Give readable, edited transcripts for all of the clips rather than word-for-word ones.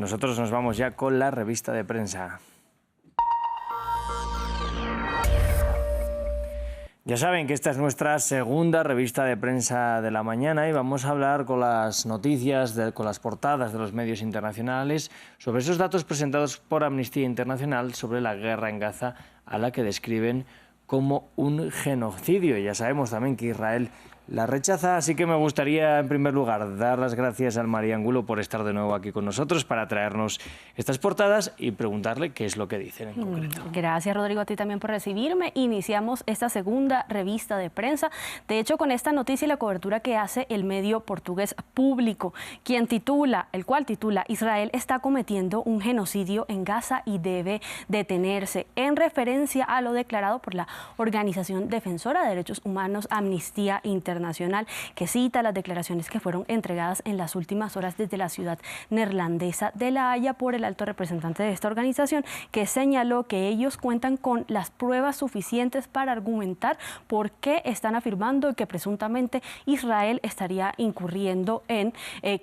nosotros nos vamos ya con la revista de prensa. Ya saben que esta es nuestra segunda revista de prensa de la mañana y vamos a hablar con las noticias, con las portadas de los medios internacionales sobre esos datos presentados por Amnistía Internacional sobre la guerra en Gaza, a la que describen como un genocidio. Ya sabemos también que Israel la rechaza, así que me gustaría en primer lugar dar las gracias al María Angulo por estar de nuevo aquí con nosotros para traernos estas portadas y preguntarle qué es lo que dicen en concreto. Gracias, Rodrigo, a ti también por recibirme. Iniciamos esta segunda revista de prensa, de hecho con esta noticia y la cobertura que hace el medio portugués Público, el cual titula Israel está cometiendo un genocidio en Gaza y debe detenerse, en referencia a lo declarado por la organización defensora de derechos humanos Amnistía Internacional, que cita las declaraciones que fueron entregadas en las últimas horas desde la ciudad neerlandesa de La Haya por el alto representante de esta organización, que señaló que ellos cuentan con las pruebas suficientes para argumentar por qué están afirmando que presuntamente Israel estaría incurriendo en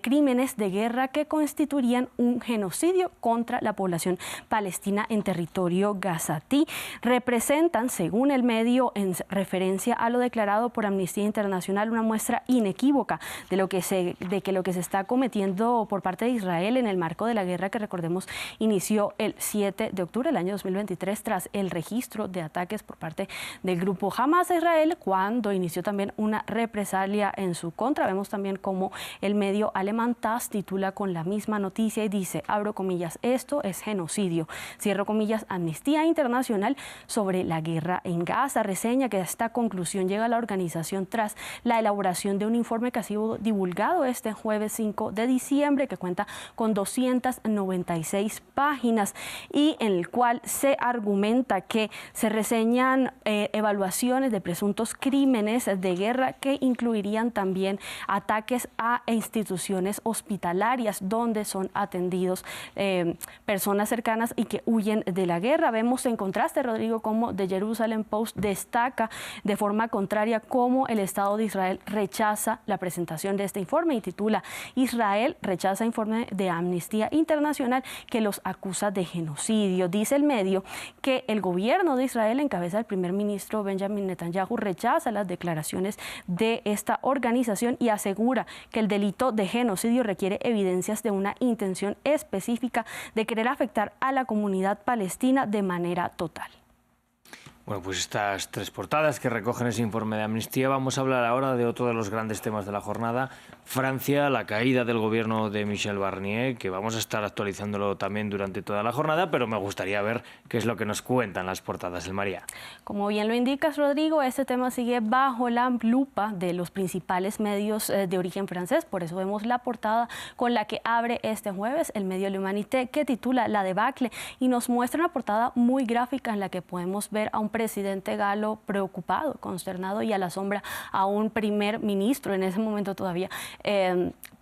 crímenes de guerra que constituirían un genocidio contra la población palestina en territorio gazatí. Representan, según el medio, en referencia a lo declarado por Amnistía Internacional, una muestra inequívoca de que lo que se está cometiendo por parte de Israel en el marco de la guerra que, recordemos, inició el 7 de octubre del año 2023 tras el registro de ataques por parte del grupo Hamas a Israel, cuando inició también una represalia en su contra. Vemos también cómo el medio alemán TASS titula con la misma noticia y dice, abro comillas, esto es genocidio, cierro comillas, Amnistía Internacional sobre la guerra en Gaza. Reseña que a esta conclusión llega la organización tras la elaboración de un informe que ha sido divulgado este jueves 5 de diciembre, que cuenta con 296 páginas y en el cual se argumenta que se reseñan evaluaciones de presuntos crímenes de guerra que incluirían también ataques a instituciones hospitalarias donde son atendidos personas cercanas y que huyen de la guerra. Vemos en contraste, Rodrigo, como The Jerusalem Post destaca de forma contraria cómo el Estado de Israel rechaza la presentación de este informe y titula Israel rechaza informe de Amnistía Internacional que los acusa de genocidio. Dice el medio que el gobierno de Israel, en cabeza del primer ministro Benjamin Netanyahu, rechaza las declaraciones de esta organización y asegura que el delito de genocidio requiere evidencias de una intención específica de querer afectar a la comunidad palestina de manera total. Bueno, pues estas tres portadas que recogen ese informe de Amnistía. Vamos a hablar ahora de otro de los grandes temas de la jornada, Francia, la caída del gobierno de Michel Barnier, que vamos a estar actualizándolo también durante toda la jornada, pero me gustaría ver qué es lo que nos cuentan las portadas del María. Como bien lo indicas, Rodrigo, este tema sigue bajo la lupa de los principales medios de origen francés, por eso vemos la portada con la que abre este jueves el medio L'Humanité, que titula La debacle, y nos muestra una portada muy gráfica en la que podemos ver a un presidente galo preocupado, consternado y a la sombra a un primer ministro en ese momento todavía,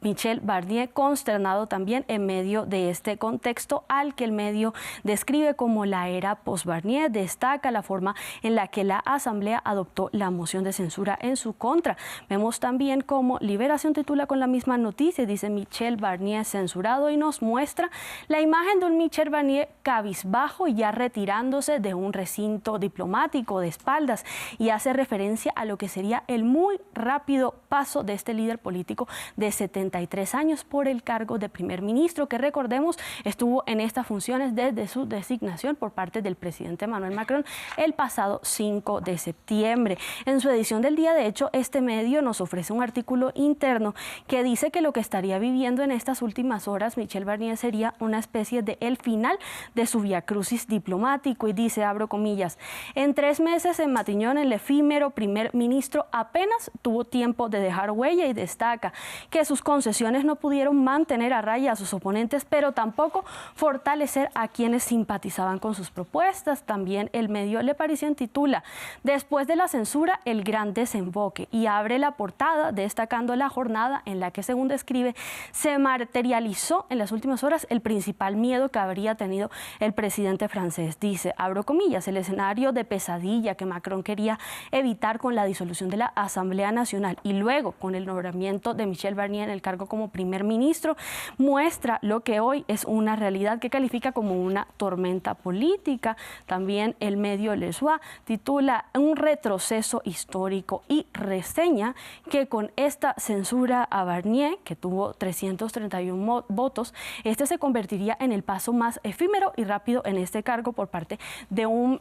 Michel Barnier, consternado también en medio de este contexto al que el medio describe como la era post-Barnier. Destaca la forma en la que la Asamblea adoptó la moción de censura en su contra. Vemos también cómo Liberación titula con la misma noticia, dice Michel Barnier censurado, y nos muestra la imagen de un Michel Barnier cabizbajo y ya retirándose de un recinto diplomático de espaldas, y hace referencia a lo que sería el muy rápido paso de este líder político de 73 años por el cargo de primer ministro, que recordemos estuvo en estas funciones desde su designación por parte del presidente Emmanuel Macron el pasado 5 de septiembre. En su edición del día, de hecho, este medio nos ofrece un artículo interno que dice que lo que estaría viviendo en estas últimas horas Michel Barnier sería una especie de el final de su viacrucis diplomático, y dice, abro comillas, en 3 meses en Matignon el efímero primer ministro apenas tuvo tiempo de dejar huella, y destaca que sus concesiones no pudieron mantener a raya a sus oponentes, pero tampoco fortalecer a quienes simpatizaban con sus propuestas. También el medio Le Parisien titula después de la censura el gran desemboque, y abre la portada destacando la jornada en la que, según describe, se materializó en las últimas horas el principal miedo que habría tenido el presidente francés. Dice, abro comillas, el escenario de de pesadilla que Macron quería evitar con la disolución de la Asamblea Nacional y luego con el nombramiento de Michel Barnier en el cargo como primer ministro, muestra lo que hoy es una realidad que califica como una tormenta política. También el medio Le Soir titula Un retroceso histórico y reseña que con esta censura a Barnier, que tuvo 331 votos, este se convertiría en el paso más efímero y rápido en este cargo por parte de un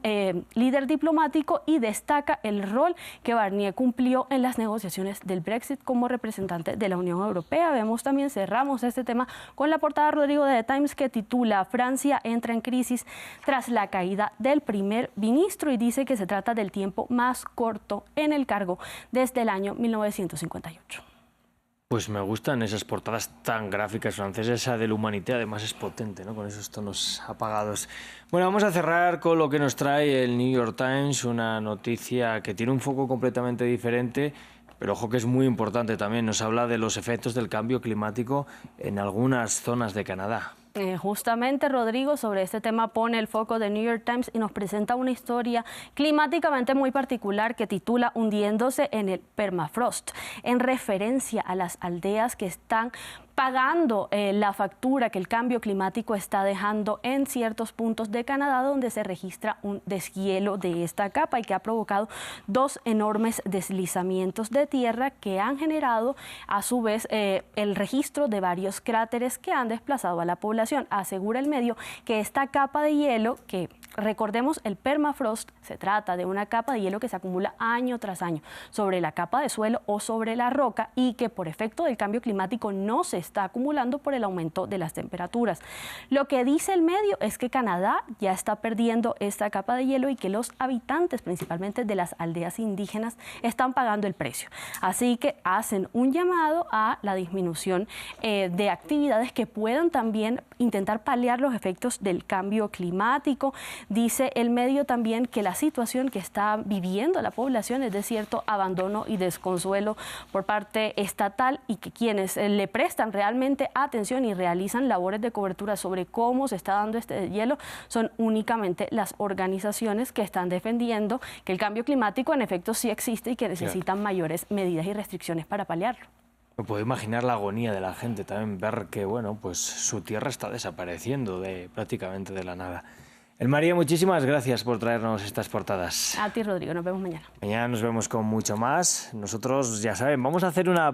líder diplomático, y destaca el rol que Barnier cumplió en las negociaciones del Brexit como representante de la Unión Europea. Vemos también, cerramos este tema con la portada, Rodrigo, de The Times, que titula Francia entra en crisis tras la caída del primer ministro, y dice que se trata del tiempo más corto en el cargo desde el año 1958. Pues me gustan esas portadas tan gráficas francesas. Esa del Humanité además es potente, ¿no? Con esos tonos apagados. Bueno, vamos a cerrar con lo que nos trae el New York Times, una noticia que tiene un foco completamente diferente, pero ojo que es muy importante también. Nos habla de los efectos del cambio climático en algunas zonas de Canadá. Justamente, Rodrigo, sobre este tema pone el foco de New York Times y nos presenta una historia climáticamente muy particular que titula Hundiéndose en el permafrost, en referencia a las aldeas que están pagando la factura que el cambio climático está dejando en ciertos puntos de Canadá, donde se registra un deshielo de esta capa y que ha provocado dos enormes deslizamientos de tierra que han generado a su vez el registro de varios cráteres que han desplazado a la población. Asegura el medio que esta capa de hielo, que recordemos, el permafrost se trata de una capa de hielo que se acumula año tras año sobre la capa de suelo o sobre la roca, y que por efecto del cambio climático no se está acumulando por el aumento de las temperaturas. Lo que dice el medio es que Canadá ya está perdiendo esta capa de hielo y que los habitantes, principalmente de las aldeas indígenas, están pagando el precio. Así que hacen un llamado a la disminución de actividades que puedan también intentar paliar los efectos del cambio climático. Dice el medio también que la situación que está viviendo la población es de cierto abandono y desconsuelo por parte estatal, y que quienes le prestan realmente atención y realizan labores de cobertura sobre cómo se está dando este hielo son únicamente las organizaciones que están defendiendo que el cambio climático en efecto sí existe y que necesitan mayores medidas y restricciones para paliarlo. Me puedo imaginar la agonía de la gente también, ver que bueno, pues su tierra está desapareciendo prácticamente de la nada. María, muchísimas gracias por traernos estas portadas. A ti, Rodrigo, nos vemos mañana. Mañana nos vemos con mucho más. Nosotros, ya saben, vamos a hacer una